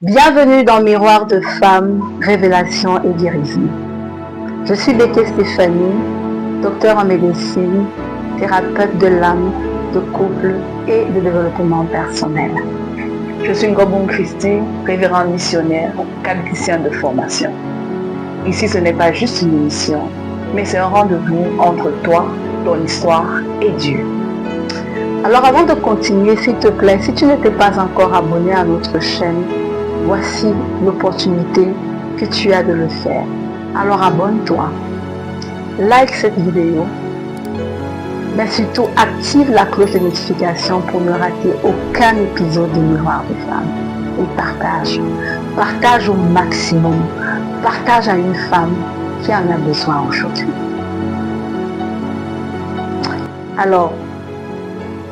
Bienvenue dans Miroir de Femmes, Révélation et Guérison. Je suis Bété Stéphanie, docteur en médecine, thérapeute de l'âme, de couple et de développement personnel. Je suis Ngobung Christie, révérend missionnaire, catéchicien de formation. Ici, ce n'est pas juste une émission, mais c'est un rendez-vous entre toi, ton histoire et Dieu. Alors avant de continuer, s'il te plaît, si tu n'étais pas encore abonné à notre chaîne, voici l'opportunité que tu as de le faire. Alors abonne-toi, like cette vidéo, mais surtout active la cloche de notification pour ne rater aucun épisode de Miroir de Femmes. Et partage au maximum, partage à une femme qui en a besoin aujourd'hui. Alors,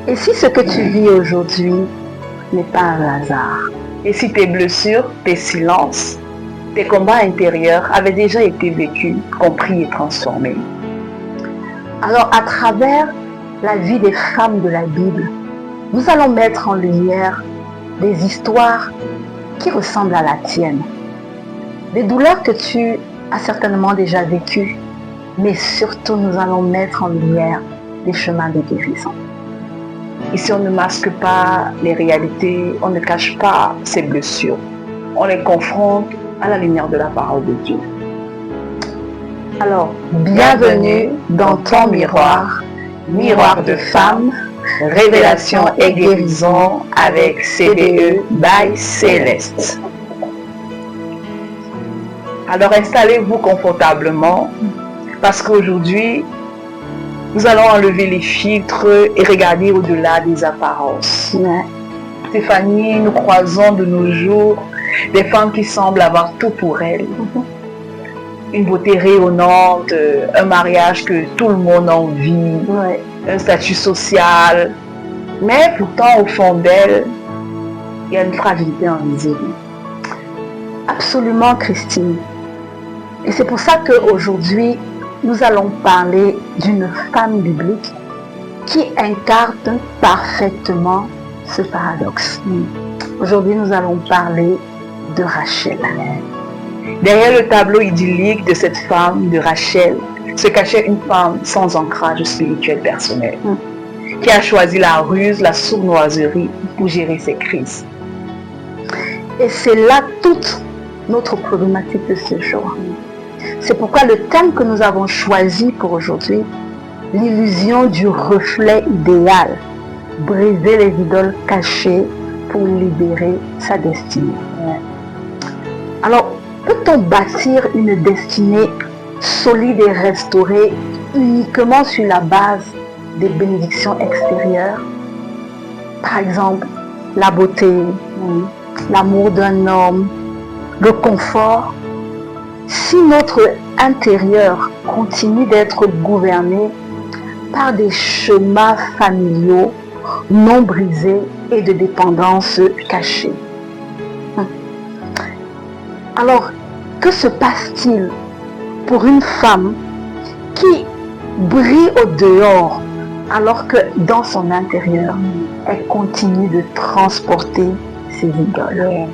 et si ce que tu vis aujourd'hui n'est pas un hasard? Et si tes blessures, tes silences, tes combats intérieurs avaient déjà été vécus, compris et transformés? Alors, à travers la vie des femmes de la Bible, nous allons mettre en lumière des histoires qui ressemblent à la tienne. Des douleurs que tu as certainement déjà vécues, mais surtout nous allons mettre en lumière des chemins de guérison. Ici, on ne masque pas les réalités, on ne cache pas ses blessures. On les confronte à la lumière de la parole de Dieu. Alors, bienvenue dans ton miroir, miroir de femme, révélation et guérison avec CBE by Céleste. Alors, installez-vous confortablement parce qu'aujourd'hui, nous allons enlever les filtres et regarder au-delà des apparences. Stéphanie, nous croisons de nos jours des femmes qui semblent avoir tout pour elles. Une beauté rayonnante, un mariage que tout le monde envie, un statut social. Mais pourtant, au fond d'elle, il y a une fragilité invisible. Absolument, Christine. Et c'est pour ça qu'aujourd'hui, nous allons parler d'une femme biblique qui incarne parfaitement ce paradoxe. Aujourd'hui, nous allons parler de Rachel. Derrière le tableau idyllique de cette femme, de Rachel, se cachait une femme sans ancrage spirituel personnel, qui a choisi la ruse, la sournoiserie pour gérer ses crises. Et c'est là toute notre problématique de ce jour. C'est pourquoi le thème que nous avons choisi pour aujourd'hui, l'illusion du reflet idéal, briser les idoles cachées pour libérer sa destinée. Alors, peut-on bâtir une destinée solide et restaurée uniquement sur la base des bénédictions extérieures? Par exemple, la beauté, l'amour d'un homme, le confort. Si notre intérieur continue d'être gouverné par des schémas familiaux non brisés et de dépendance cachée. Alors, que se passe-t-il pour une femme qui brille au dehors alors que dans son intérieur, elle continue de transporter ses idoles?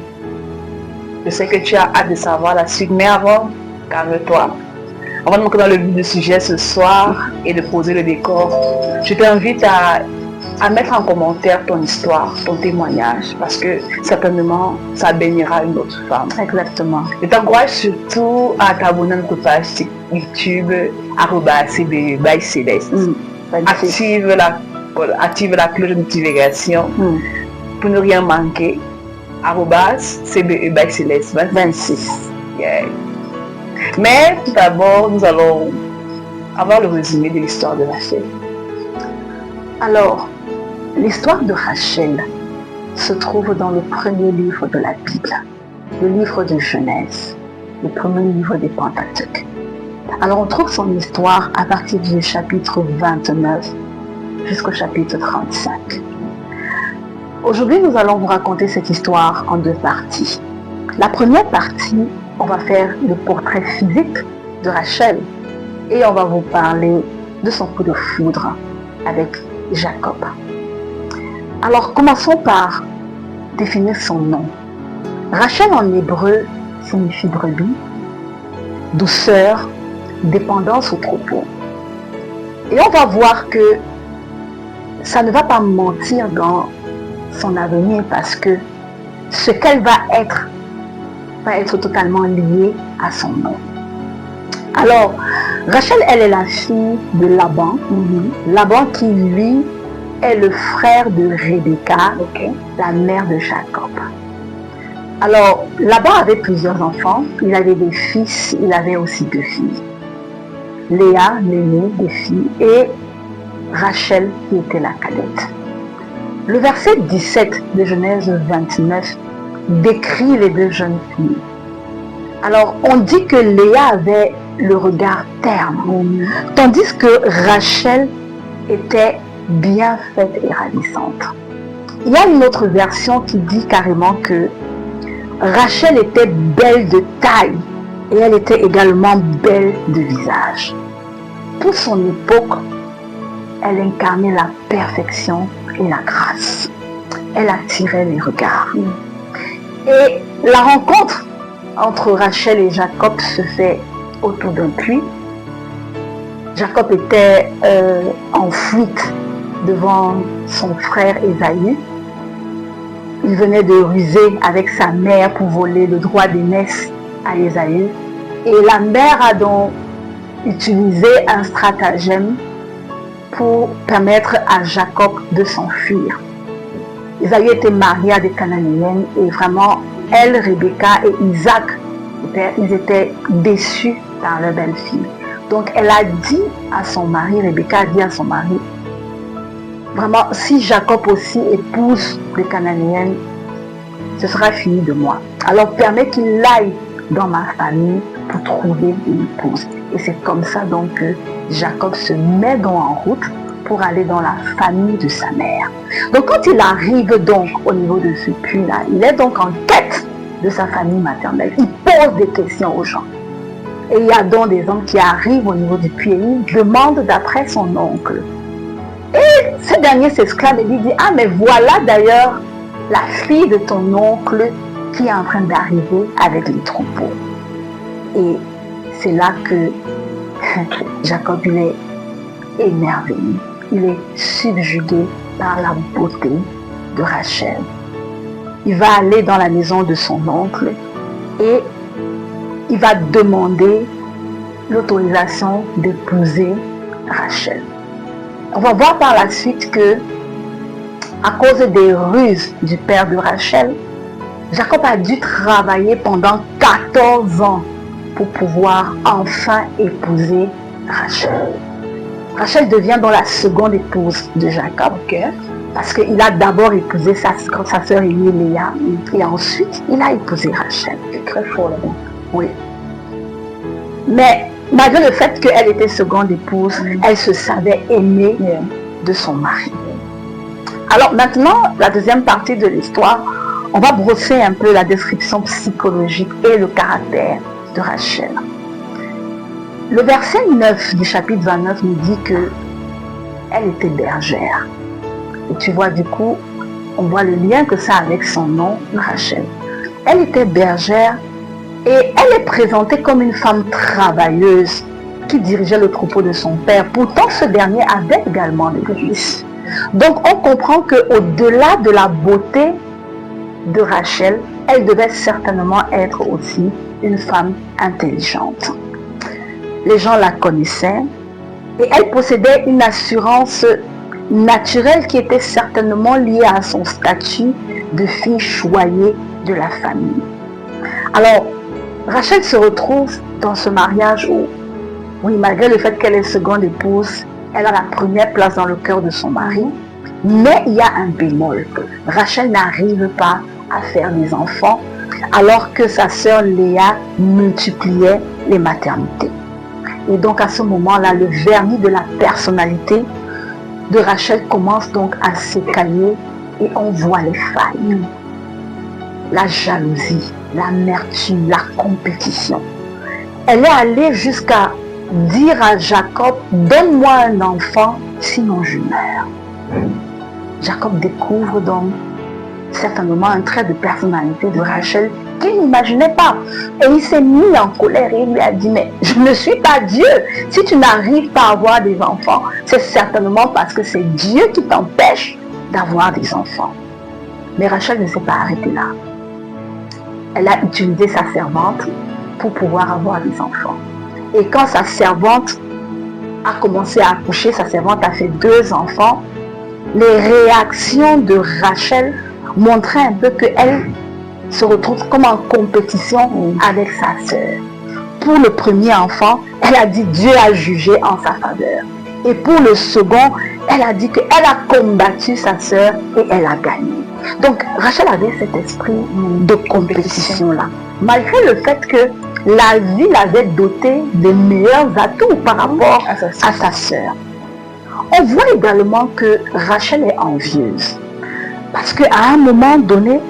Je sais que tu as hâte de savoir la suite, mais avant, calme-toi. Avant de monter dans le vif du sujet ce soir et de poser le décor, je t'invite à mettre en commentaire ton histoire, ton témoignage, parce que certainement, ça bénira une autre femme. Exactement. Je t'encourage surtout à t'abonner à notre page YouTube, @CBE by Céleste. Active la cloche de notification pour ne rien manquer. @CBE by Céleste 26. Yeah. Mais tout d'abord, nous allons avoir le résumé de l'histoire de Rachel. Alors, l'histoire de Rachel se trouve dans le premier livre de la Bible, le livre de Genèse, le premier livre des Pentateuques. Alors, on trouve son histoire à partir du chapitre 29 jusqu'au chapitre 35. Aujourd'hui, nous allons vous raconter cette histoire en deux parties. La première partie, on va faire le portrait physique de Rachel et on va vous parler de son coup de foudre avec Jacob. Alors, commençons par définir son nom. Rachel en hébreu signifie brebis, douceur, dépendance au troupeau. Et on va voir que ça ne va pas mentir dans son avenir parce que ce qu'elle va être totalement lié à son nom. Alors, Rachel, elle est la fille de Laban. Laban qui, lui, est le frère de Rebecca, la mère de Jacob. Alors, Laban avait plusieurs enfants. Il avait des fils, il avait aussi 2 filles. Léa, l'aînée des filles, et Rachel, qui était la cadette. Le verset 17 de Genèse 29 décrit les 2 jeunes filles. Alors, on dit que Léa avait le regard terne, tandis que Rachel était bien faite et ravissante. Il y a une autre version qui dit carrément que Rachel était belle de taille et elle était également belle de visage. Pour son époque, elle incarnait la perfection et la grâce. Elle attirait les regards. Et la rencontre entre Rachel et Jacob se fait autour d'un puits. Jacob était en fuite devant son frère Ésaü. Il venait de ruser avec sa mère pour voler le droit d'aînesse à Ésaü. Et la mère a donc utilisé un stratagème pour permettre à Jacob de s'enfuir. Ésaü était marié à des Cananéennes et vraiment, elle, Rebecca et Isaac, ils étaient déçus par leur belle-fille. Donc elle a dit à son mari, Rebecca a dit à son mari, vraiment, si Jacob aussi épouse les Cananéennes, ce sera fini de moi. Alors permets qu'il aille dans ma famille pour trouver une épouse. Et c'est comme ça donc que Jacob se met donc en route pour aller dans la famille de sa mère. Donc quand il arrive donc au niveau de ce puits-là, il est donc en quête de sa famille maternelle. Il pose des questions aux gens. Et il y a donc des hommes qui arrivent au niveau du puits et ils demandent d'après son oncle. Et ce dernier s'exclame et lui dit, ah mais voilà d'ailleurs la fille de ton oncle qui est en train d'arriver avec les troupeaux. Et c'est là que Jacob il est émerveillé. Il est subjugué par la beauté de Rachel. Il va aller dans la maison de son oncle et il va demander l'autorisation d'épouser Rachel. On va voir par la suite que, à cause des ruses du père de Rachel, Jacob a dû travailler pendant 14 ans pour pouvoir enfin épouser Rachel. Rachel devient donc la seconde épouse de Jacob, parce qu'il a d'abord épousé sa sœur aînée Léa, et ensuite il a épousé Rachel. C'est très fort là-bas. Oui. Mais malgré le fait qu'elle était seconde épouse, elle se savait aimée de son mari. Alors maintenant, la deuxième partie de l'histoire, on va brosser un peu la description psychologique et le caractère de Rachel. Le verset 9 du chapitre 29 nous dit qu'elle était bergère. Et tu vois du coup, on voit le lien que ça a avec son nom, Rachel. Elle était bergère et elle est présentée comme une femme travailleuse qui dirigeait le troupeau de son père. Pourtant, ce dernier avait également des fils. Donc, on comprend qu'au-delà de la beauté de Rachel, elle devait certainement être aussi une femme intelligente. Les gens la connaissaient et elle possédait une assurance naturelle qui était certainement liée à son statut de fille choyée de la famille. Alors, Rachel se retrouve dans ce mariage où, oui, malgré le fait qu'elle est seconde épouse, elle a la première place dans le cœur de son mari, mais il y a un bémol. Rachel n'arrive pas à faire des enfants, alors que sa sœur Léa multipliait les maternités. Et donc à ce moment-là, le vernis de la personnalité de Rachel commence donc à s'écailler et on voit les failles. La jalousie, l'amertume, la compétition. Elle est allée jusqu'à dire à Jacob, donne-moi un enfant, sinon je meurs. Jacob découvre donc certainement un trait de personnalité de Rachel qu'il n'imaginait pas. Et il s'est mis en colère et il lui a dit, mais je ne suis pas Dieu. Si tu n'arrives pas à avoir des enfants, c'est certainement parce que c'est Dieu qui t'empêche d'avoir des enfants. Mais Rachel ne s'est pas arrêtée là. Elle a utilisé sa servante pour pouvoir avoir des enfants. Et quand sa servante a commencé à accoucher, sa servante a fait 2 enfants, les réactions de Rachel montraient un peu qu'elle se retrouve comme en compétition avec sa sœur. Pour le premier enfant, elle a dit Dieu a jugé en sa faveur. Et pour le second, elle a dit qu'elle a combattu sa sœur et elle a gagné. Donc Rachel avait cet esprit de compétition-là. Malgré le fait que la vie l'avait dotée des meilleurs atouts par rapport à sa sœur. On voit également que Rachel est envieuse. Parce qu'à un moment donné,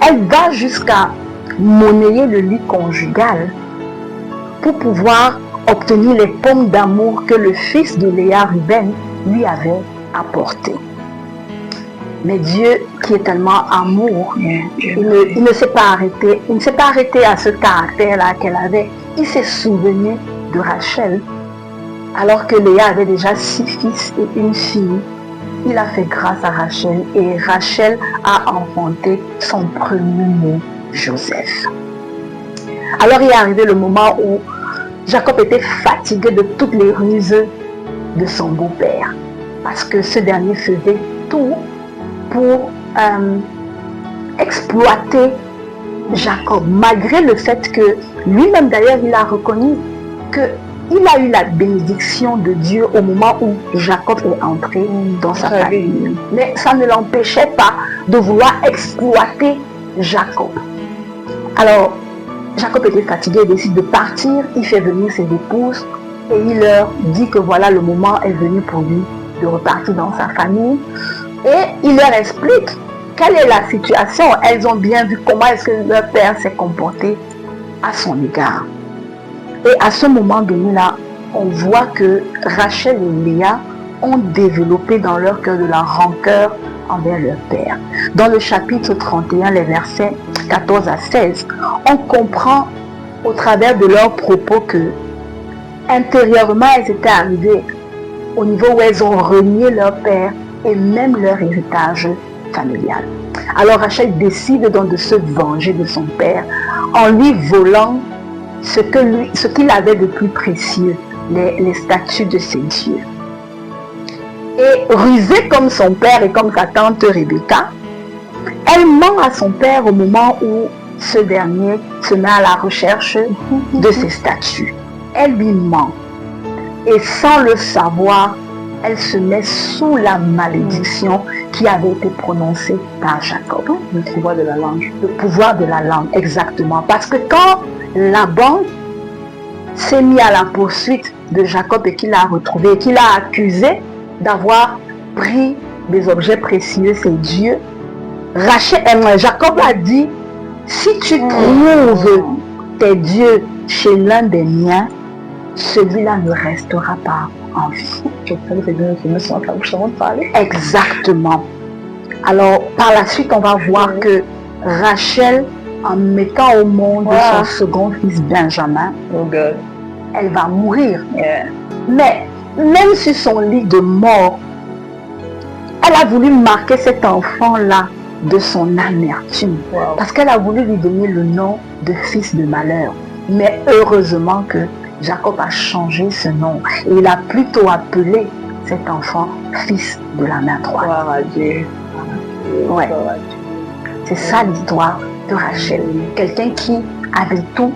elle va jusqu'à monnayer le lit conjugal pour pouvoir obtenir les pommes d'amour que le fils de Léa, Ruben, lui avait apportées. Mais Dieu, qui est tellement amour, il ne s'est pas arrêté. Il ne s'est pas arrêté à ce caractère-là qu'elle avait. Il s'est souvenu de Rachel. Alors que Léa avait déjà 6 fils et une fille, il a fait grâce à Rachel et Rachel a enfanté son premier-né, Joseph. Alors il est arrivé le moment où Jacob était fatigué de toutes les ruses de son beau-père. Parce que ce dernier faisait tout pour exploiter Jacob, malgré le fait que lui-même d'ailleurs il a reconnu qu'il a eu la bénédiction de Dieu au moment où Jacob est entré dans sa famille. Mais ça ne l'empêchait pas de vouloir exploiter Jacob. Alors, Jacob était fatigué, il décide de partir, il fait venir ses épouses et il leur dit que voilà, le moment est venu pour lui de repartir dans sa famille. Et il leur explique quelle est la situation. Elles ont bien vu comment est-ce que leur père s'est comporté à son égard. Et à ce moment donné-là, on voit que Rachel et Léa ont développé dans leur cœur de la rancœur envers leur père. Dans le chapitre 31, les versets 14 à 16, on comprend au travers de leurs propos que intérieurement, elles étaient arrivées au niveau où elles ont renié leur père et même leur héritage familial. Alors Rachel décide donc de se venger de son père en lui volant ce qu'il avait de plus précieux, les statues de ses dieux. Et rusée comme son père et comme sa tante Rebecca, elle ment à son père au moment où ce dernier se met à la recherche de ses statues. Elle lui ment. Et sans le savoir, elle se met sous la malédiction qui avait été prononcée par Jacob. Le pouvoir de la langue. Le pouvoir de la langue, exactement. Parce que quand Laban s'est mis à la poursuite de Jacob et qu'il l'a retrouvé, et qu'il a accusé d'avoir pris des objets précieux, ses dieux, Jacob a dit, si tu trouves tes dieux chez l'un des miens, celui-là ne restera pas en vie. Exactement. Alors, par la suite, on va voir que Rachel, en mettant au monde son second fils Benjamin, elle va mourir. Mais, même sur son lit de mort, elle a voulu marquer cet enfant-là de son amertume. Parce qu'elle a voulu lui donner le nom de fils de malheur. Mais heureusement que Jacob a changé ce nom et il a plutôt appelé cet enfant fils de la main droite. Gloire à Dieu. Ouais. C'est ça l'histoire de Rachel. Quelqu'un qui avait tout,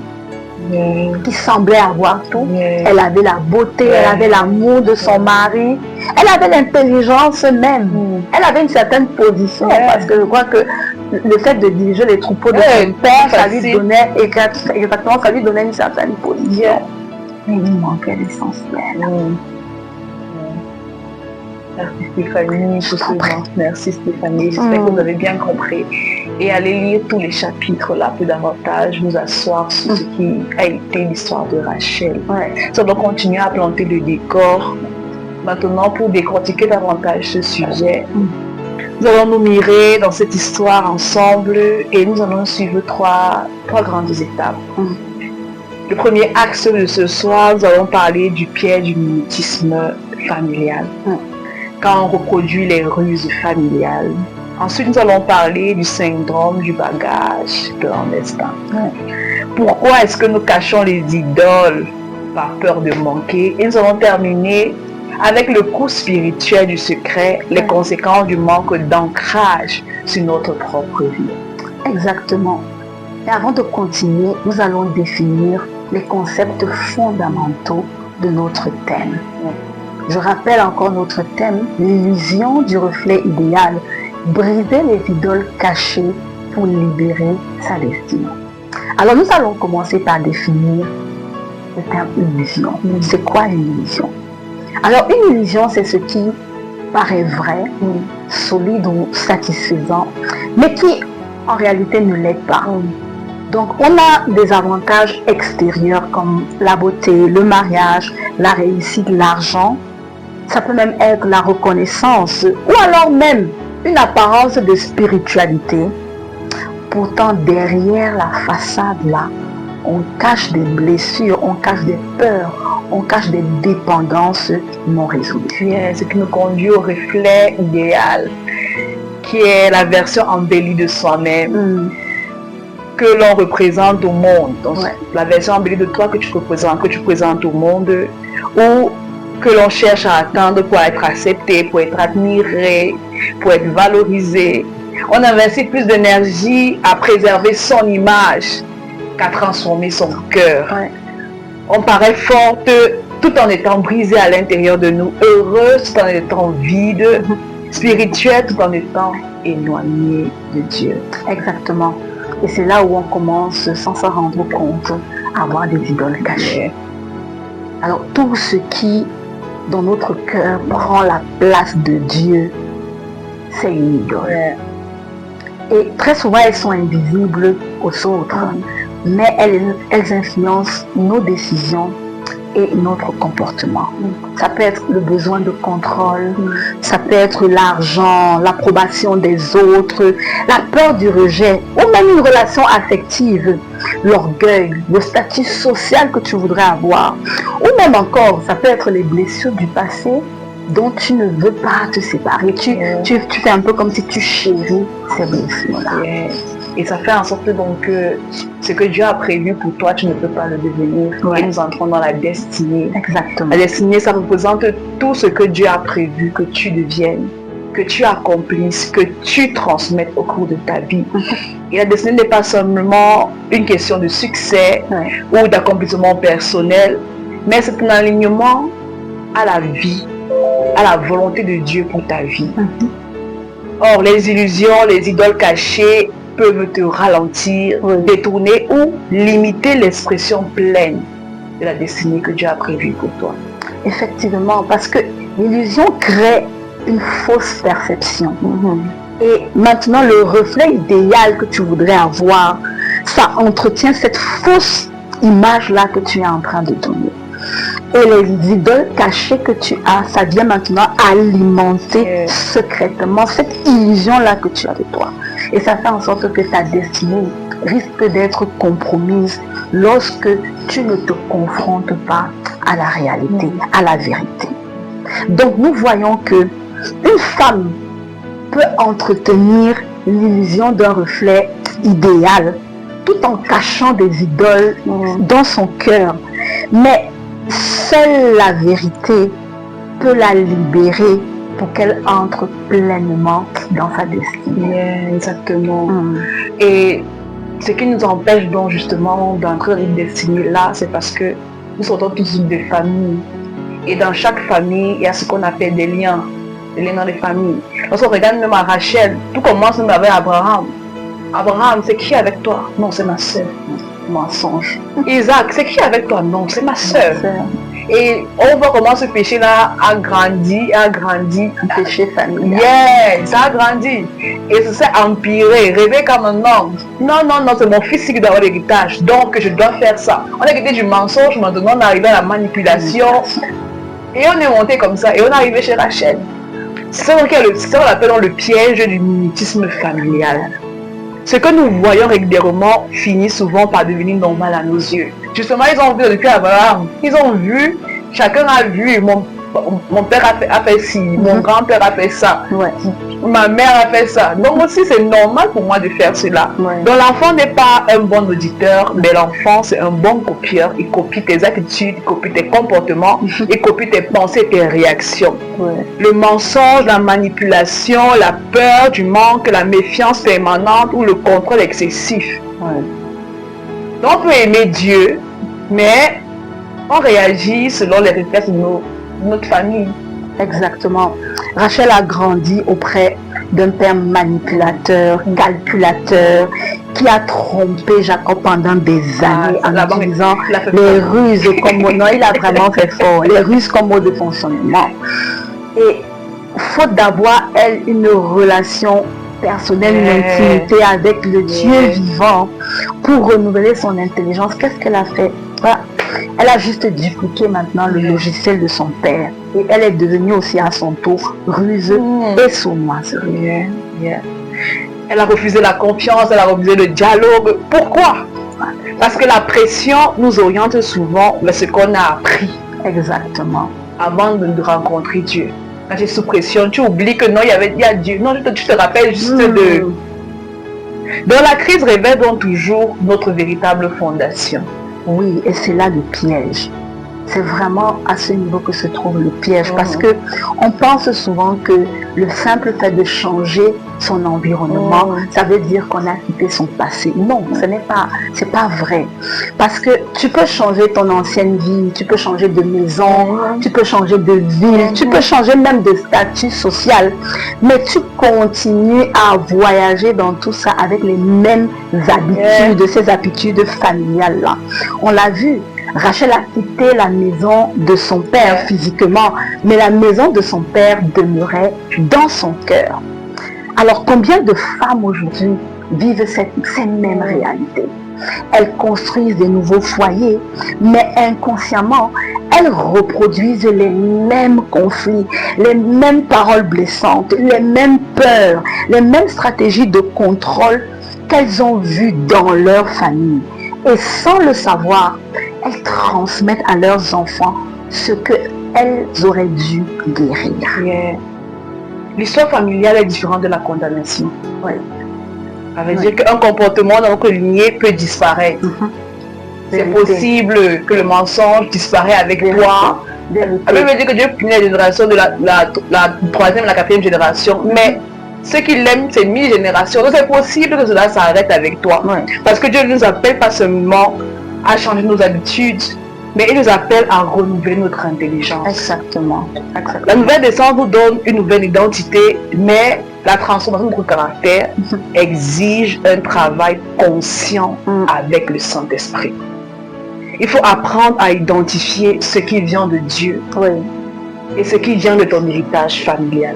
qui semblait avoir tout. Elle avait la beauté, elle avait l'amour de son mari, elle avait l'intelligence même. Elle avait une certaine position parce que je crois que le fait de diriger les troupeaux de son père, ça lui donnait exactement, ça lui donnait une certaine position. Mais il manquait l'essentiel. Merci Stéphanie pour ce moment. Merci Stéphanie. J'espère que vous avez bien compris. Et allez lire tous les chapitres là plus davantage, vous asseoir sur ce qui a été l'histoire de Rachel. Ça doit continuer à planter le décor. Maintenant, pour décortiquer davantage ce sujet, Nous allons nous mirer dans cette histoire ensemble et nous allons suivre trois grandes étapes. Le premier axe de ce soir, nous allons parler du piège du mimétisme familial. Quand on reproduit les ruses familiales. Ensuite, nous allons parler du syndrome du bagage clandestin. Pourquoi est-ce que nous cachons les idoles par peur de manquer? Et nous allons terminer avec le coût spirituel du secret, les conséquences du manque d'ancrage sur notre propre vie. Exactement. Et avant de continuer, nous allons définir les concepts fondamentaux de notre thème. Je rappelle encore notre thème, l'illusion du reflet idéal, briser les idoles cachées pour libérer sa destinée. Alors nous allons commencer par définir le terme illusion. C'est quoi une illusion? Alors une illusion, c'est ce qui paraît vrai, solide ou satisfaisant, mais qui en réalité ne l'est pas. Donc on a des avantages extérieurs comme la beauté, le mariage, la réussite, l'argent. Ça peut même être la reconnaissance ou alors même une apparence de spiritualité. Pourtant derrière la façade là, on cache des blessures, on cache des peurs, on cache des dépendances non résolues. Ce qui nous conduit au reflet idéal, qui est la version embellie de soi-même. Que l'on représente au monde. Donc, la version embellie de toi que tu présentes au monde, ou que l'on cherche à atteindre pour être accepté, pour être admiré, pour être valorisé. On investit plus d'énergie à préserver son image qu'à transformer son cœur. On paraît forte tout en étant brisé à l'intérieur de nous, heureuse tout en étant vide, spirituelle tout en étant éloignée de Dieu. Exactement. Et c'est là où on commence, sans s'en rendre compte, à avoir des idoles cachées. Alors tout ce qui, dans notre cœur, prend la place de Dieu, c'est une idole. Et très souvent, elles sont invisibles aux autres, mais elles influencent nos décisions et notre comportement. Ça peut être le besoin de contrôle, ça peut être l'argent, l'approbation des autres, la peur du rejet, ou même une relation affective, l'orgueil, le statut social que tu voudrais avoir, ou même encore, ça peut être les blessures du passé dont tu ne veux pas te séparer. Tu fais un peu comme si tu chéris ces blessures-là. Et ça fait en sorte donc que ce que Dieu a prévu pour toi, tu ne peux pas le devenir. Et nous entrons dans la destinée. Exactement. La destinée, ça représente tout ce que Dieu a prévu que tu deviennes, que tu accomplisses, que tu transmettes au cours de ta vie. Et la destinée n'est pas seulement une question de succès ou d'accomplissement personnel, mais c'est un alignement à la vie, à la volonté de Dieu pour ta vie. Or, les illusions, les idoles cachées peuvent te ralentir, détourner ou limiter l'expression pleine de la destinée que Dieu a prévue pour toi. Effectivement, parce que l'illusion crée une fausse perception. Et maintenant, le reflet idéal que tu voudrais avoir, ça entretient cette fausse image-là que tu es en train de donner. Et les idoles cachées que tu as, ça vient maintenant alimenter secrètement cette illusion-là que tu as de toi. Et ça fait en sorte que ta destinée risque d'être compromise lorsque tu ne te confrontes pas à la réalité, à la vérité. Donc nous voyons que une femme peut entretenir l'illusion d'un reflet idéal tout en cachant des idoles dans son cœur. Mais seule la vérité peut la libérer pour qu'elle entre pleinement dans sa destinée. Exactement. Et ce qui nous empêche donc justement d'entrer dans une destinée là, c'est parce que nous sortons tous des familles. Et dans chaque famille, il y a ce qu'on appelle des liens dans les familles. Lorsqu'on regarde même à Rachel, tout commence même avec Abraham. Abraham, c'est qui avec toi? Non, c'est ma soeur. Mensonge. Isaac, c'est qui avec toi? Non, c'est ma soeur. Et on voit comment ce péché-là a grandi. Un péché familial. Ça a grandi. Et ça s'est empiré. Rebecca maintenant. Non, c'est mon fils qui doit avoir l'héritage. Donc, je dois faire ça. On a quitté du mensonge, maintenant on est arrivé à la manipulation. Et on est monté comme ça. Et on est arrivé chez Rachel. C'est ça qu'on appelle le piège du mimétisme familial. Ce que nous voyons régulièrement finit souvent par devenir normal à nos yeux. Justement, ils ont vu depuis Abraham. Ils ont vu, chacun a vu, mon père a fait ci, mon grand-père a fait ça, ma mère a fait ça. Donc aussi, c'est normal pour moi de faire cela. Donc l'enfant n'est pas un bon auditeur, mais l'enfant, c'est un bon copieur. Il copie tes attitudes, il copie tes comportements, il copie tes pensées, tes réactions. Le mensonge, la manipulation, la peur du manque, la méfiance permanente ou le contrôle excessif. Donc on peut aimer Dieu, mais on réagit selon les réflexes de notre famille. Exactement. Rachel a grandi auprès d'un père manipulateur, calculateur, qui a trompé Jacob pendant des années en utilisant les ruses comme mot. Non, il a vraiment fait fort. Les ruses comme mode de fonctionnement. Et faute d'avoir, elle, une relation personnelle, une intimité avec le Dieu vivant pour renouveler son intelligence, qu'est-ce qu'elle a fait? Elle a juste dupliqué maintenant le logiciel de son père. Et elle est devenue aussi à son tour ruse et sournoise. Elle a refusé la confiance, elle a refusé le dialogue. Pourquoi? Parce que la pression nous oriente souvent vers ce qu'on a appris. Exactement. Avant de rencontrer Dieu. Quand tu es sous pression, tu oublies que non, il y a Dieu. Non, tu te rappelles juste de... Dans la crise révèle donc toujours notre véritable fondation. Oui, et c'est là le piège. C'est vraiment à ce niveau que se trouve le piège. Parce que on pense souvent que le simple fait de changer son environnement, ça veut dire qu'on a quitté son passé. Non, c'est pas vrai. Parce que tu peux changer ton ancienne vie, tu peux changer de maison, tu peux changer de ville, tu peux changer même de statut social, mais tu continues à voyager dans tout ça avec les mêmes habitudes, ces habitudes familiales-là. On l'a vu. Rachel a quitté la maison de son père physiquement, mais la maison de son père demeurait dans son cœur. Alors combien de femmes aujourd'hui vivent cette même réalité? Elles construisent des nouveaux foyers, mais inconsciemment, elles reproduisent les mêmes conflits, les mêmes paroles blessantes, les mêmes peurs, les mêmes stratégies de contrôle qu'elles ont vues dans leur famille. Et sans le savoir, elles transmettent à leurs enfants ce qu'elles auraient dû guérir. L'histoire familiale est différente de la condamnation. Ça veut dire qu'un comportement dans notre lignée peut disparaître. C'est possible que le mensonge disparaisse avec toi. Ça veut dire que Dieu punit la génération de la troisième et la quatrième génération. Mais ceux qui l'aiment, c'est 1000 générations. Donc c'est possible que cela s'arrête avec toi. Parce que Dieu ne nous appelle pas seulement à changer nos habitudes, mais il nous appelle à renouveler notre intelligence. Exactement. La nouvelle naissance nous donne une nouvelle identité, mais la transformation de notre caractère exige un travail conscient avec le Saint-Esprit. Il faut apprendre à identifier ce qui vient de Dieu et ce qui vient de ton héritage familial.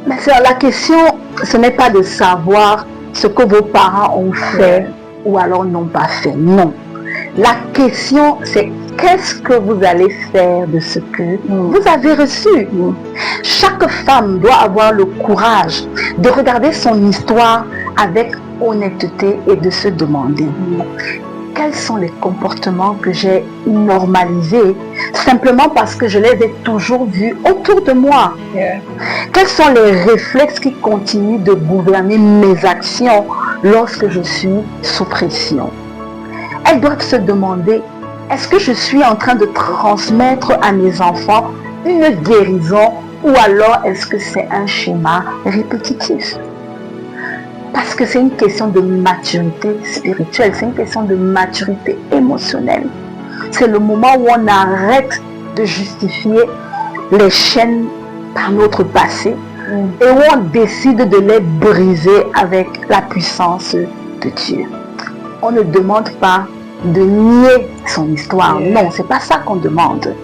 Mais la question, ce n'est pas de savoir ce que vos parents ont fait ou alors n'ont pas fait. Non. La question, c'est qu'est-ce que vous allez faire de ce que vous avez reçu? Chaque femme doit avoir le courage de regarder son histoire avec honnêteté et de se demander quels sont les comportements que j'ai normalisés simplement parce que je les ai toujours vus autour de moi. Quels sont les réflexes qui continuent de gouverner mes actions lorsque je suis sous pression? Elles doivent se demander, est-ce que je suis en train de transmettre à mes enfants une guérison ou alors est-ce que c'est un schéma répétitif? Parce que c'est une question de maturité spirituelle, c'est une question de maturité émotionnelle. C'est le moment où on arrête de justifier les chaînes par notre passé et où on décide de les briser avec la puissance de Dieu. On ne demande pas de nier son histoire. Non, c'est pas ça qu'on demande.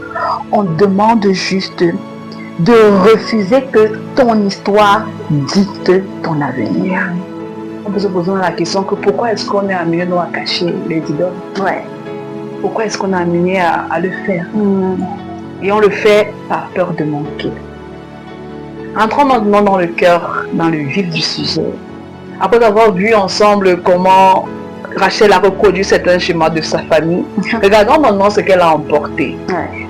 On demande juste de refuser que ton histoire dicte ton avenir. On peut se poser la question que pourquoi est-ce qu'on est amené à cacher les idoles? Pourquoi est-ce qu'on est amené à le faire? Et on le fait par peur de manquer. Entrons maintenant dans le cœur, dans le vif du sujet. Après avoir vu ensemble comment Rachel a reproduit certains schémas de sa famille, regardons maintenant ce qu'elle a emporté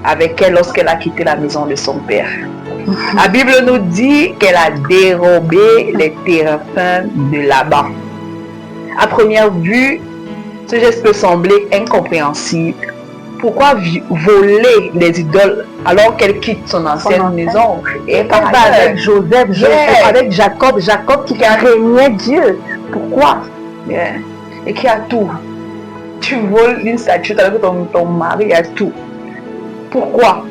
avec elle lorsqu'elle a quitté la maison de son père. La Bible nous dit qu'elle a dérobé les téraphins de Laban. À première vue, ce geste peut sembler incompréhensible. Pourquoi voler les idoles alors qu'elle quitte son ancienne maison? Et elle va avec Joseph, avec Jacob qui craignait Dieu. Pourquoi? Et qui a tout. Tu voles une statue avec ton mari, il y a tout. Pourquoi?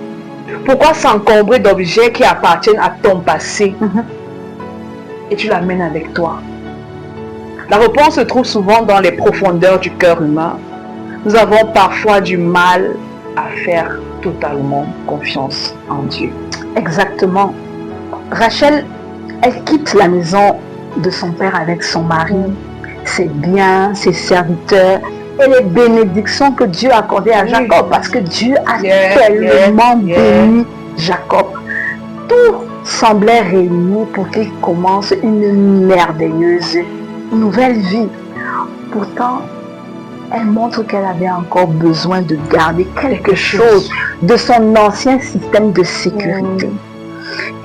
Pourquoi s'encombrer d'objets qui appartiennent à ton passé et tu l'amènes avec toi? La réponse se trouve souvent dans les profondeurs du cœur humain. Nous avons parfois du mal à faire totalement confiance en Dieu. Exactement. Rachel, elle quitte la maison de son père avec son mari, ses biens, ses serviteurs et les bénédictions que Dieu a accordées à Jacob, parce que Dieu a tellement béni Jacob. Tout semblait réuni pour qu'il commence une merveilleuse nouvelle vie. Pourtant, elle montre qu'elle avait encore besoin de garder quelque chose de son ancien système de sécurité.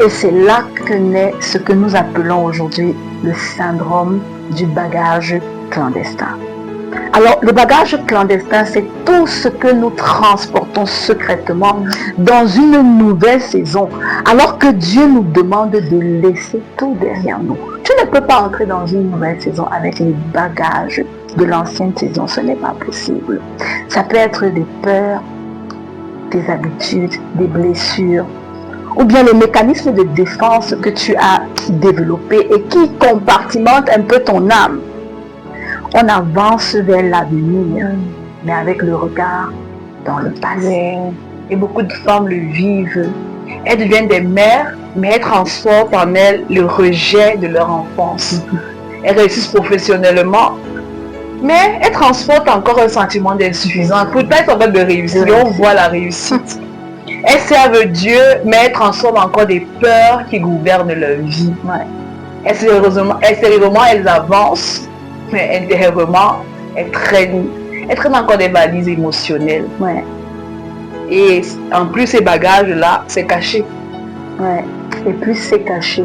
Et c'est là que naît ce que nous appelons aujourd'hui le syndrome du bagage clandestin. Alors, le bagage clandestin, c'est tout ce que nous transportons secrètement dans une nouvelle saison, alors que Dieu nous demande de laisser tout derrière nous. Tu ne peux pas entrer dans une nouvelle saison avec les bagages de l'ancienne saison, ce n'est pas possible. Ça peut être des peurs, des habitudes, des blessures, ou bien les mécanismes de défense que tu as développés et qui compartimentent un peu ton âme. On avance vers l'avenir, mais avec le regard dans le passé. Et beaucoup de femmes le vivent. Elles deviennent des mères, mais elles transforment en elles le rejet de leur enfance. Elles réussissent professionnellement, mais elles transportent encore un sentiment d'insuffisance. Pourtant, elles sont en train de réussir, on voit la réussite. Elles servent Dieu, mais elles transforment encore des peurs qui gouvernent leur vie. Extérieurement, elles avancent, mais intérieurement, elles traînent encore des valises émotionnelles. Et en plus, ces bagages-là, c'est caché. Et plus c'est caché,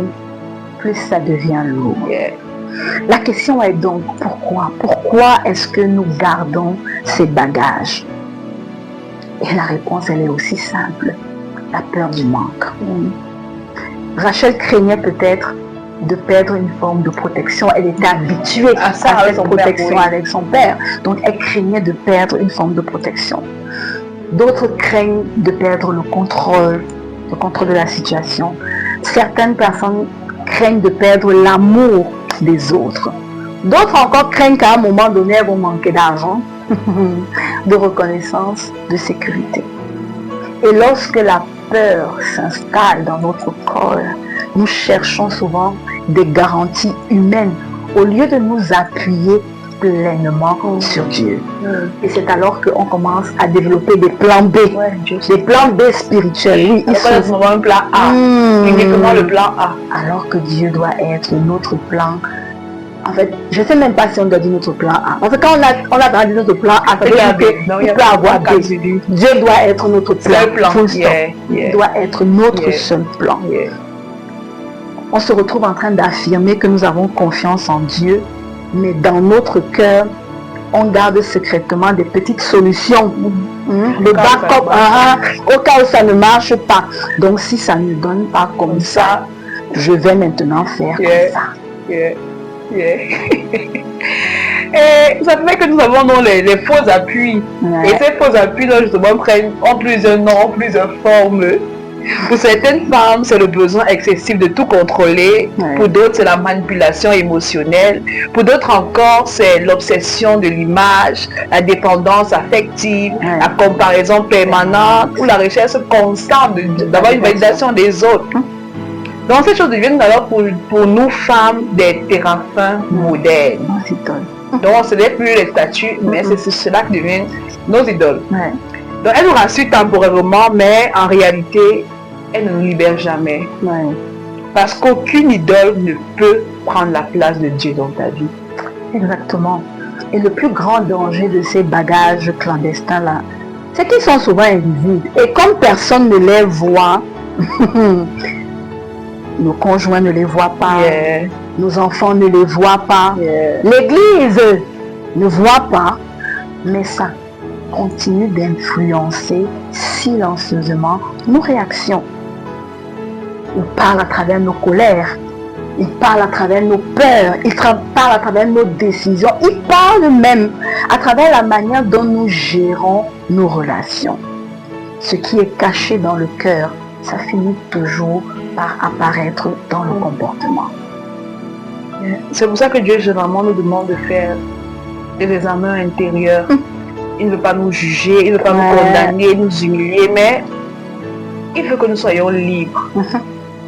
plus ça devient lourd. La question est donc, pourquoi? Pourquoi est-ce que nous gardons ces bagages? Et la réponse, elle est aussi simple. La peur du manque. Rachel craignait peut-être de perdre une forme de protection. Elle était habituée à cette protection avec son père. Donc, elle craignait de perdre une forme de protection. D'autres craignent de perdre le contrôle de la situation. Certaines personnes craignent de perdre l'amour des autres. D'autres encore craignent qu'à un moment donné, elles vont manquer d'argent, de reconnaissance, de sécurité. Et lorsque la peur s'installe dans notre corps, nous cherchons souvent des garanties humaines au lieu de nous appuyer pleinement sur Dieu. Et c'est alors qu'on commence à développer des plans B, des plans B spirituels. Oui, ils sont un plan A, uniquement le plan A. Alors que Dieu doit être notre plan. En fait, je ne sais même pas si on doit dire notre plan A. Parce que quand on a dit notre plan A, ça veut dire qu'il peut avoir B. Dieu doit être notre plan. Il doit être notre seul plan. On se retrouve en train d'affirmer que nous avons confiance en Dieu, mais dans notre cœur, on garde secrètement des petites solutions. Le backup, au cas où ça ne marche pas. Donc si ça ne donne pas comme ça, je vais maintenant faire comme ça. Et ça fait que nous avons donc les faux appuis. Et ces faux appuis justement ont plusieurs noms, plusieurs formes. Pour certaines femmes, c'est le besoin excessif de tout contrôler. Pour d'autres, c'est la manipulation émotionnelle. Pour d'autres encore, c'est l'obsession de l'image, la dépendance affective, la comparaison permanente ou la recherche constante d'avoir une validation des autres. Donc ces choses deviennent alors pour nous femmes des téraphins modernes. Donc ce n'est plus les statues, mais c'est cela qui devient nos idoles. Donc elles nous rassurent temporairement, mais en réalité, elles ne nous libèrent jamais. Parce qu'aucune idole ne peut prendre la place de Dieu dans ta vie. Exactement. Et le plus grand danger de ces bagages clandestins-là, c'est qu'ils sont souvent invisibles. Et comme personne ne les voit, nos conjoints ne les voient pas, nos enfants ne les voient pas, l'Église ne voit pas, mais ça continue d'influencer silencieusement nos réactions. Il parle à travers nos colères, il parle à travers nos peurs, il parle à travers nos décisions, il parle même à travers la manière dont nous gérons nos relations. Ce qui est caché dans le cœur, ça finit toujours par apparaître dans le comportement. C'est pour ça que Dieu généralement nous demande de faire des examens intérieurs. Il ne veut pas nous juger, il ne veut pas nous condamner, nous humilier, mais il veut que nous soyons libres.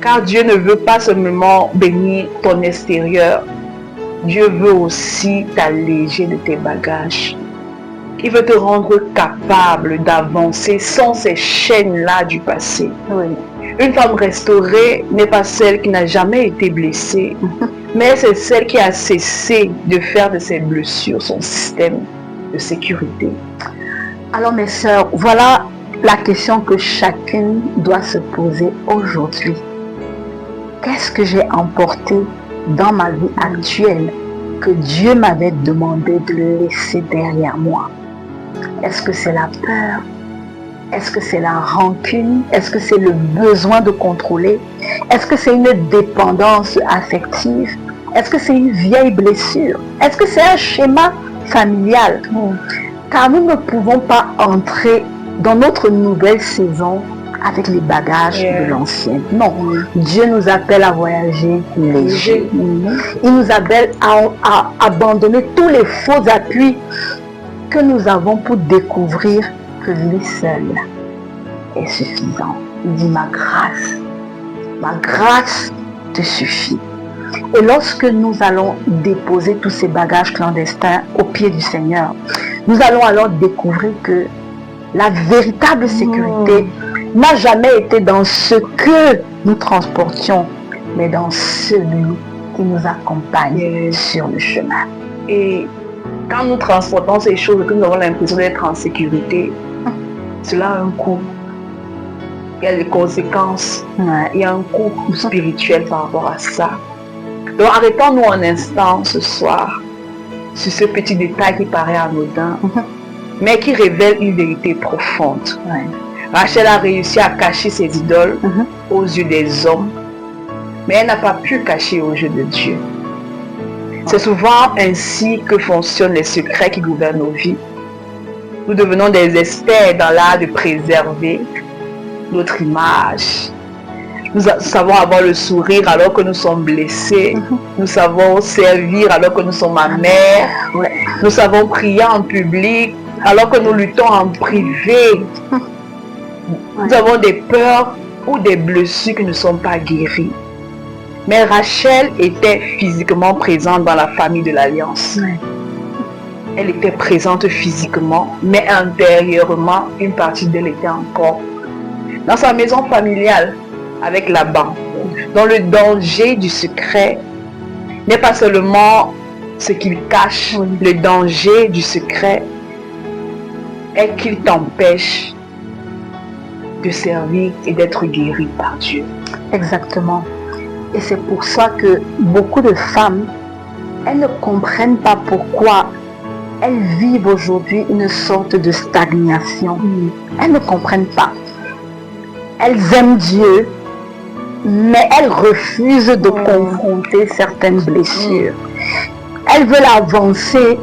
Car Dieu ne veut pas seulement bénir ton extérieur, Dieu veut aussi t'alléger de tes bagages. Il veut te rendre capable d'avancer sans ces chaînes-là du passé. Une femme restaurée n'est pas celle qui n'a jamais été blessée, mais c'est celle qui a cessé de faire de ses blessures son système de sécurité. Alors mes sœurs, voilà la question que chacune doit se poser aujourd'hui. Qu'est-ce que j'ai emporté dans ma vie actuelle que Dieu m'avait demandé de laisser derrière moi? Est-ce que c'est la peur? Est-ce que c'est la rancune? Est-ce que c'est le besoin de contrôler? Est-ce que c'est une dépendance affective? Est-ce que c'est une vieille blessure? Est-ce que c'est un schéma familial? Car nous ne pouvons pas entrer dans notre nouvelle saison avec les bagages de l'ancienne. Non, Dieu nous appelle à voyager léger. Il nous appelle à abandonner tous les faux appuis que nous avons pour découvrir que lui seul est suffisant. Il dit ma grâce te suffit. Et lorsque nous allons déposer tous ces bagages clandestins au pied du Seigneur, nous allons alors découvrir que la véritable sécurité n'a jamais été dans ce que nous transportions, mais dans celui qui nous accompagne sur le chemin. Et quand nous transportons ces choses et que nous avons l'impression d'être en sécurité, cela a un coût. Il y a des conséquences. Il y a un coût spirituel par rapport à ça. Donc arrêtons-nous un instant ce soir sur ce petit détail qui paraît anodin, mais qui révèle une vérité profonde. Rachel a réussi à cacher ses idoles aux yeux des hommes, mais elle n'a pas pu cacher aux yeux de Dieu. C'est souvent ainsi que fonctionnent les secrets qui gouvernent nos vies. Nous devenons des experts dans l'art de préserver notre image. Nous savons avoir le sourire alors que nous sommes blessés. Nous savons servir alors que nous sommes amers. Nous savons prier en public alors que nous luttons en privé. Nous avons des peurs ou des blessures qui ne sont pas guéries. Mais Rachel était physiquement présente dans la famille de l'Alliance. Elle était présente physiquement, mais intérieurement, une partie d'elle était encore dans sa maison familiale avec Laban. Donc le danger du secret n'est pas seulement ce qu'il cache, le danger du secret est qu'il t'empêche de servir et d'être guéri par Dieu. Exactement. Et c'est pour ça que beaucoup de femmes, elles ne comprennent pas pourquoi elles vivent aujourd'hui une sorte de stagnation. Elles ne comprennent pas. Elles aiment Dieu, mais elles refusent de confronter certaines blessures. Elles veulent avancer,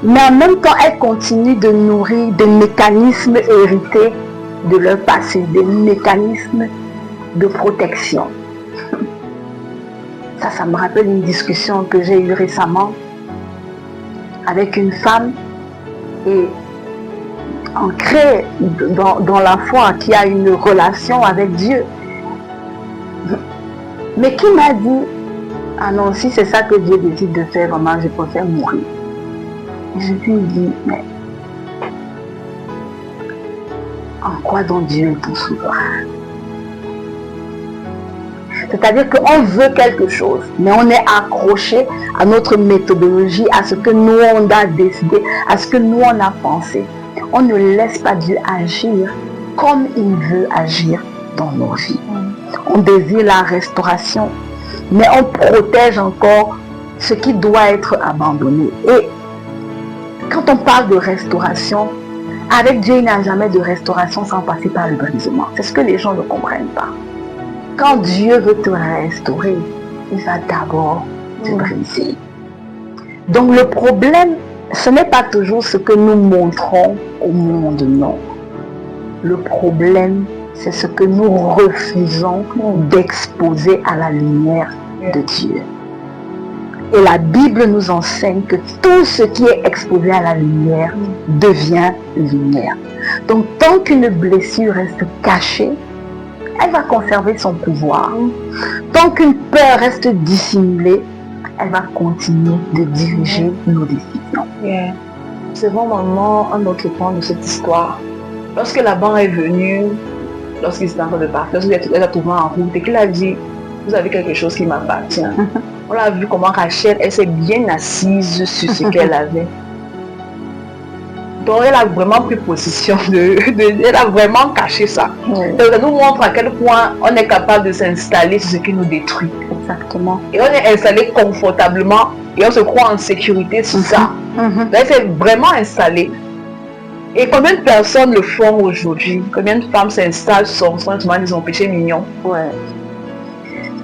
mais en même temps, elles continuent de nourrir des mécanismes hérités de leur passé, des mécanismes de protection. Ça me rappelle une discussion que j'ai eue récemment avec une femme et ancrée dans la foi, qui a une relation avec Dieu, mais qui m'a dit: ah non, si c'est ça que Dieu décide de faire, vraiment, je préfère mourir. Et je lui ai dit: mais en quoi donc Dieu est ton souverain? C'est-à-dire qu'on veut quelque chose, mais on est accroché à notre méthodologie, à ce que nous on a décidé, à ce que nous on a pensé. On ne laisse pas Dieu agir comme il veut agir dans nos vies. On désire la restauration, mais on protège encore ce qui doit être abandonné. Et quand on parle de restauration, avec Dieu, il n'y a jamais de restauration sans passer par le brisement. C'est ce que les gens ne comprennent pas. Quand Dieu veut te restaurer, il va d'abord te briser. Donc le problème, ce n'est pas toujours ce que nous montrons au monde, non. Le problème, c'est ce que nous refusons d'exposer à la lumière de Dieu. Et la Bible nous enseigne que tout ce qui est exposé à la lumière devient lumière. Donc tant qu'une blessure reste cachée, elle va conserver son pouvoir. Tant qu'une peur reste dissimulée, elle va continuer de diriger nos décisions. C'est vraiment un autre point de cette histoire. Lorsque Laban est venu, lorsqu'il s'est en train de partir, lorsqu'il a trouvé en route et qu'il a dit, vous avez quelque chose qui m'appartient. On a vu comment Rachel, elle s'est bien assise sur ce qu'elle avait. Donc elle a vraiment pris possession elle a vraiment caché ça. Donc ça nous montre à quel point on est capable de s'installer sur ce qui nous détruit. Exactement. Et on est installé confortablement et on se croit en sécurité sur ça. Donc elle s'est vraiment installée. Et combien de personnes le font aujourd'hui? Combien de femmes s'installent sur son péché mignon?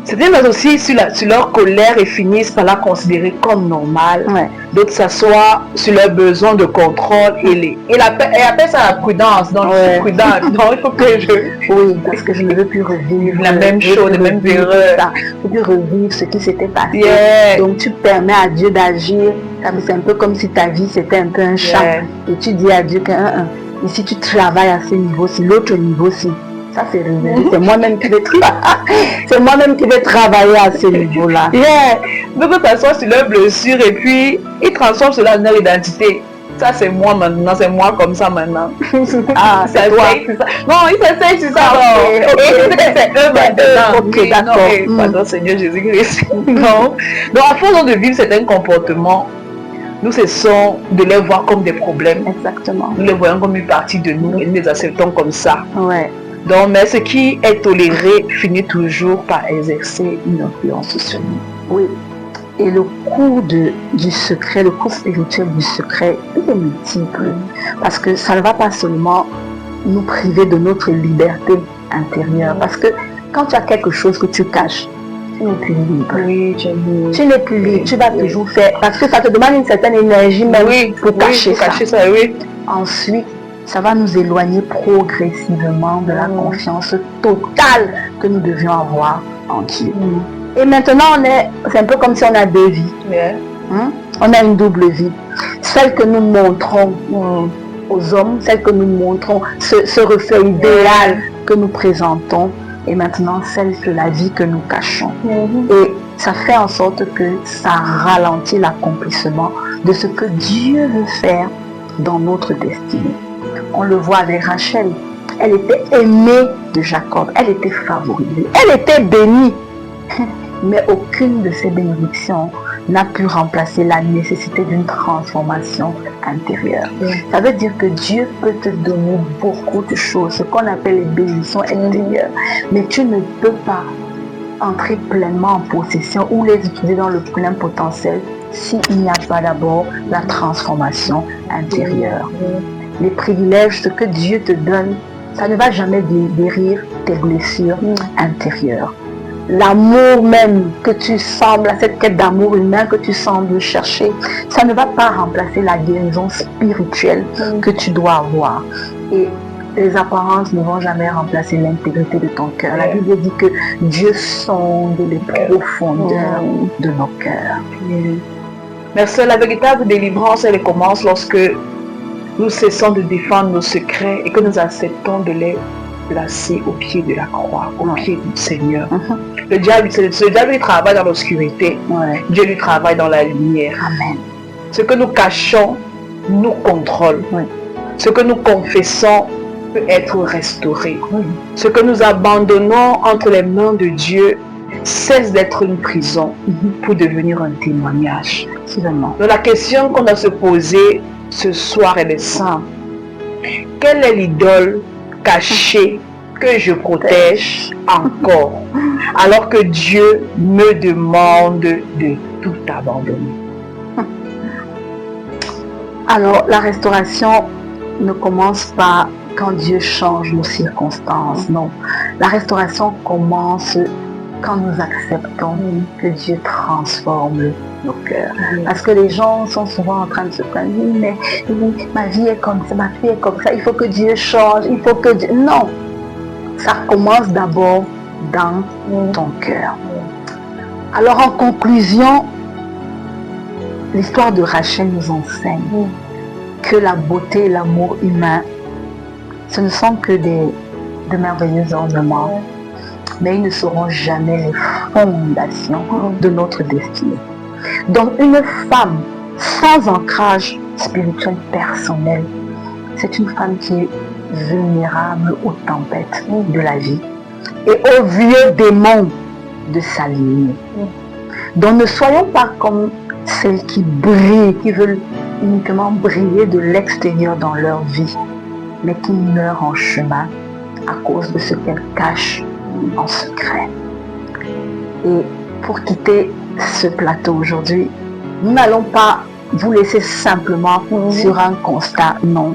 C'était mais aussi sur leur colère et finissent par la considérer comme normale. D'autres s'assoient sur leurs besoins de contrôle et appellent ça la prudence. Donc je suis prudente. Donc il faut que je... Oui, parce que je ne veux plus revivre la même chose, les mêmes erreurs. Je ne veux plus revivre ce qui s'était passé. Donc tu permets à Dieu d'agir. C'est un peu comme si ta vie c'était un peu un champ. Et tu dis à Dieu que ici tu travailles à ce niveau-ci, l'autre niveau-ci. Ça c'est révélé. C'est moi-même qui vais c'est moi-même qui vais travailler à ce niveau-là. D'autres personnes sur leur blessure et puis ils transforment cela dans leur identité. Ça c'est moi maintenant, c'est moi comme ça maintenant. Ah, c'est toi. Non, ils s'essayent sur ça. C'est eux maintenant. Ok, d'accord. Pardon Seigneur Jésus-Christ. Non. Donc à force de vivre certains comportements, nous cessons de les voir comme des problèmes. Exactement. Nous les voyons comme une partie de nous et nous les acceptons comme ça. Donc, mais ce qui est toléré finit toujours par exercer une influence sur nous. Oui. Et le cours du secret, le cours spirituel du secret, il est multiple. Parce que ça ne va pas seulement nous priver de notre liberté intérieure. Parce que quand tu as quelque chose que tu caches, tu n'es plus libre. Oui, tu n'es plus libre. Tu vas toujours faire. Parce que ça te demande une certaine énergie même pour cacher ça. Ensuite, ça va nous éloigner progressivement de la confiance totale que nous devions avoir en Dieu. Et maintenant, c'est un peu comme si on a deux vies. On a une double vie. Celle que nous montrons aux hommes, celle que nous montrons, ce reflet idéal que nous présentons, et maintenant celle de la vie que nous cachons. Et ça fait en sorte que ça ralentit l'accomplissement de ce que Dieu veut faire dans notre destinée. On le voit avec Rachel. Elle était aimée de Jacob. Elle était favorisée. Elle était bénie. Mais aucune de ces bénédictions n'a pu remplacer la nécessité d'une transformation intérieure. Ça veut dire que Dieu peut te donner beaucoup de choses, ce qu'on appelle les bénédictions intérieures. Mais tu ne peux pas entrer pleinement en possession ou les utiliser dans le plein potentiel s'il n'y a pas d'abord la transformation intérieure. Les privilèges, ce que Dieu te donne, ça ne va jamais guérir tes blessures intérieures. L'amour même que tu sembles, cette quête d'amour humain que tu sembles chercher, ça ne va pas remplacer la guérison spirituelle que tu dois avoir. Et les apparences ne vont jamais remplacer l'intégrité de ton cœur. La Bible dit que Dieu sonde les profondeurs de nos cœurs. Merci. La véritable délivrance, elle commence lorsque nous cessons de défendre nos secrets et que nous acceptons de les placer au pied de la croix, au pied du Seigneur. Le diable, il travaille dans l'obscurité. Dieu lui travaille dans la lumière. Amen. Ce que nous cachons nous contrôle. Ce que nous confessons peut être restauré. Ce que nous abandonnons entre les mains de Dieu, cesse d'être une prison pour devenir un témoignage. Absolument. Donc la question qu'on doit se poser ce soir, elle est simple. Quelle est l'idole cachée que je protège encore, alors que Dieu me demande de tout abandonner? Alors, la restauration ne commence pas quand Dieu change nos circonstances, non. La restauration commence quand nous acceptons que Dieu transforme nos cœurs. Parce que les gens sont souvent en train de se plaindre, mais ma vie est comme ça, ma vie est comme ça, il faut que Dieu change, il faut que Dieu... Non, ça commence d'abord dans ton cœur. Alors en conclusion, l'histoire de Rachel nous enseigne que la beauté et l'amour humain, ce ne sont que de merveilleux ornements, mais ils ne seront jamais les fondations de notre destinée. Donc une femme sans ancrage spirituel personnel, c'est une femme qui est vulnérable aux tempêtes de la vie et aux vieux démons de sa lignée. Donc ne soyons pas comme celles qui brillent, qui veulent uniquement briller de l'extérieur dans leur vie, mais qui meurent en chemin à cause de ce qu'elles cachent en secret. Et pour quitter ce plateau aujourd'hui, nous n'allons pas vous laisser simplement sur un constat, non.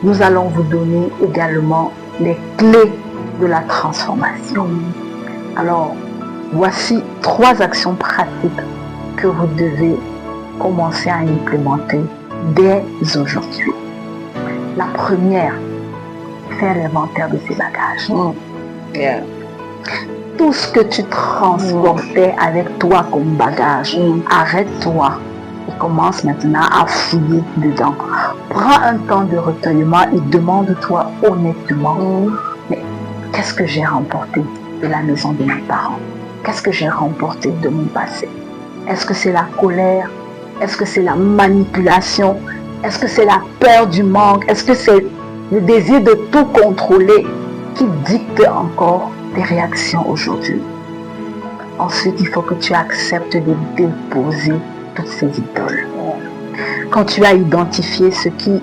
Nous allons vous donner également les clés de la transformation. Alors, voici 3 actions pratiques que vous devez commencer à implémenter dès aujourd'hui. La première, faire l'inventaire de ses bagages. Tout ce que tu transportais avec toi comme bagage, arrête-toi et commence maintenant à fouiller dedans. Prends un temps de recueillement et demande-toi honnêtement, mais qu'est-ce que j'ai remporté de la maison de mes parents? Qu'est-ce que j'ai remporté de mon passé? Est-ce que c'est la colère? Est-ce que c'est la manipulation? Est-ce que c'est la peur du manque? Est-ce que c'est le désir de tout contrôler qui dicte encore tes réactions aujourd'hui? Ensuite, il faut que tu acceptes de déposer toutes ces idoles. Quand tu as identifié ce qui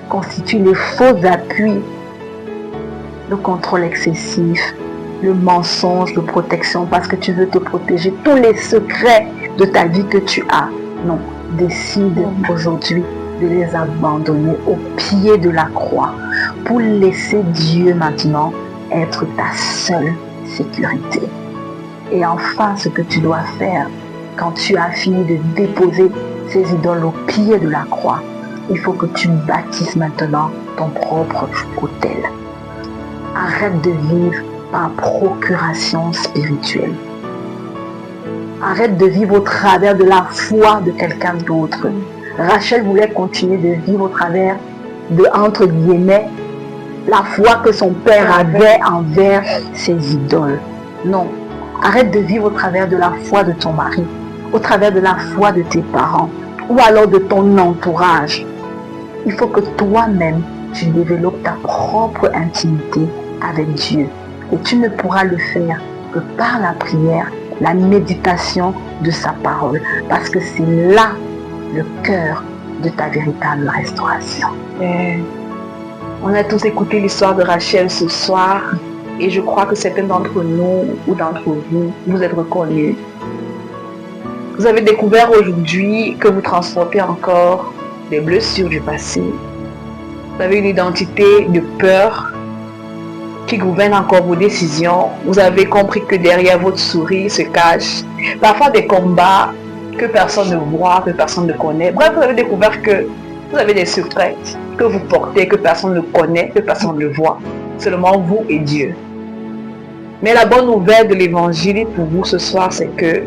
constitue les faux appuis, le contrôle excessif, le mensonge de protection parce que tu veux te protéger, tous les secrets de ta vie que tu as, non, décide aujourd'hui de les abandonner au pied de la croix pour laisser Dieu maintenant être ta seule sécurité. Et enfin, ce que tu dois faire quand tu as fini de déposer ces idoles au pied de la croix, il faut que tu bâtisses maintenant ton propre autel. Arrête de vivre par procuration spirituelle. Arrête de vivre au travers de la foi de quelqu'un d'autre. Rachel voulait continuer de vivre au travers de, entre guillemets, la foi que son père avait envers ses idoles. Non, arrête de vivre au travers de la foi de ton mari, au travers de la foi de tes parents, ou alors de ton entourage. Il faut que toi-même, tu développes ta propre intimité avec Dieu. Et tu ne pourras le faire que par la prière, la méditation de sa parole. Parce que c'est là le cœur de ta véritable restauration. On a tous écouté l'histoire de Rachel ce soir. Et je crois que certains d'entre nous ou d'entre vous, vous êtes reconnus. Vous avez découvert aujourd'hui que vous transportez encore des blessures du passé. Vous avez une identité de peur qui gouverne encore vos décisions. Vous avez compris que derrière votre sourire se cachent parfois des combats que personne ne voit, que personne ne connaît. Bref, vous avez découvert que vous avez des secrets que vous portez, que personne ne connaît, que personne ne voit. Seulement vous et Dieu. Mais la bonne nouvelle de l'évangile pour vous ce soir, c'est que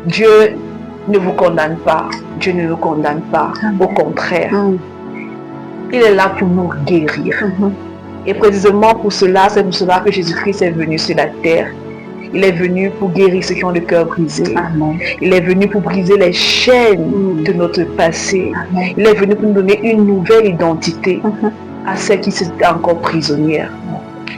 Dieu ne vous condamne pas. Dieu ne nous condamne pas. Au contraire, il est là pour nous guérir. Et précisément pour cela, c'est pour cela que Jésus-Christ est venu sur la terre. Il est venu pour guérir ceux qui ont le cœur brisé. Amen. Il est venu pour briser les chaînes de notre passé. Amen. Il est venu pour nous donner une nouvelle identité à celles qui étaient encore prisonnières.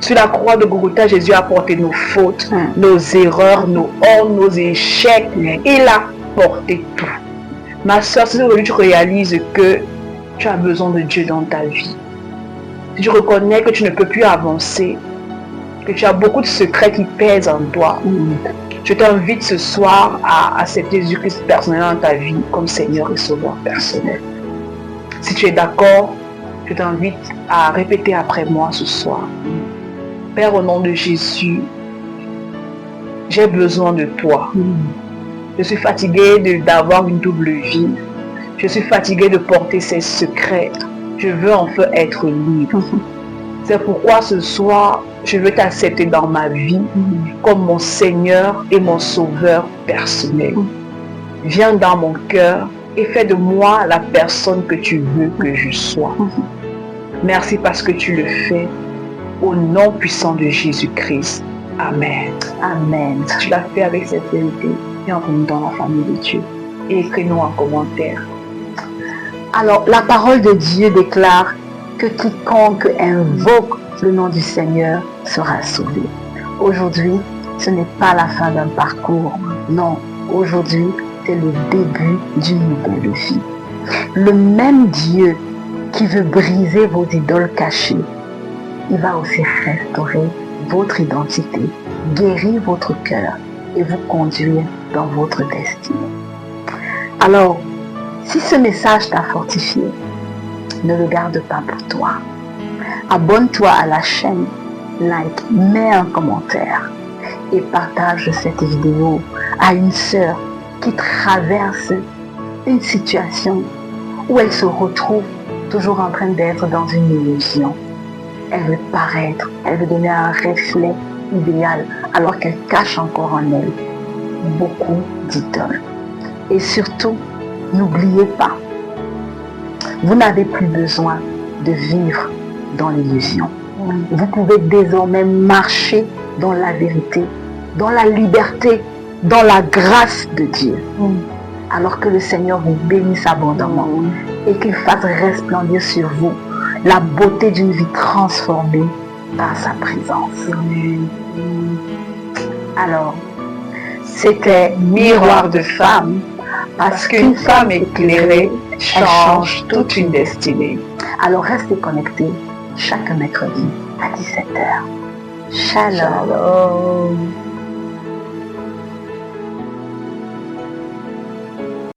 Sur la croix de Golgotha, Jésus a porté nos fautes, nos erreurs, nos hontes, nos échecs. Il a porté tout. Ma soeur, si aujourd'hui tu réalises que tu as besoin de Dieu dans ta vie, si tu reconnais que tu ne peux plus avancer, que tu as beaucoup de secrets qui pèsent en toi, je t'invite ce soir à accepter Jésus-Christ personnel dans ta vie comme Seigneur et Sauveur personnel. Si tu es d'accord, je t'invite à répéter après moi ce soir. Père, au nom de Jésus, j'ai besoin de toi. Je suis fatiguée d'avoir une double vie. Je suis fatiguée de porter ces secrets. Je veux enfin être libre. C'est pourquoi ce soir, je veux t'accepter dans ma vie comme mon Seigneur et mon Sauveur personnel. Viens dans mon cœur et fais de moi la personne que tu veux que je sois. Merci parce que tu le fais. Au nom puissant de Jésus-Christ. Amen. Amen. Si tu l'as fait avec sincérité, bienvenue dans la famille de Dieu. Et écris-nous en commentaire. Alors, la parole de Dieu déclare que quiconque invoque le nom du Seigneur sera sauvé. Aujourd'hui, ce n'est pas la fin d'un parcours. Non, aujourd'hui, c'est le début d'une nouvelle vie. Le même Dieu qui veut briser vos idoles cachées, il va aussi restaurer votre identité, guérir votre cœur et vous conduire dans votre destinée. Alors, si ce message t'a fortifié, ne le garde pas pour toi. Abonne-toi à la chaîne, like, mets un commentaire et partage cette vidéo à une sœur qui traverse une situation où elle se retrouve toujours en train d'être dans une illusion. Elle veut paraître, elle veut donner un reflet idéal alors qu'elle cache encore en elle beaucoup d'idoles. Et surtout, n'oubliez pas, vous n'avez plus besoin de vivre dans l'illusion. Vous pouvez désormais marcher dans la vérité, dans la liberté, dans la grâce de Dieu. Alors que le Seigneur vous bénisse abondamment et qu'il fasse resplendir sur vous la beauté d'une vie transformée par sa présence. Alors, c'était Miroir de femme, parce qu'une femme éclairée change toute une destinée. Alors restez connectés chaque mercredi à 17h. Shalom. Shalom.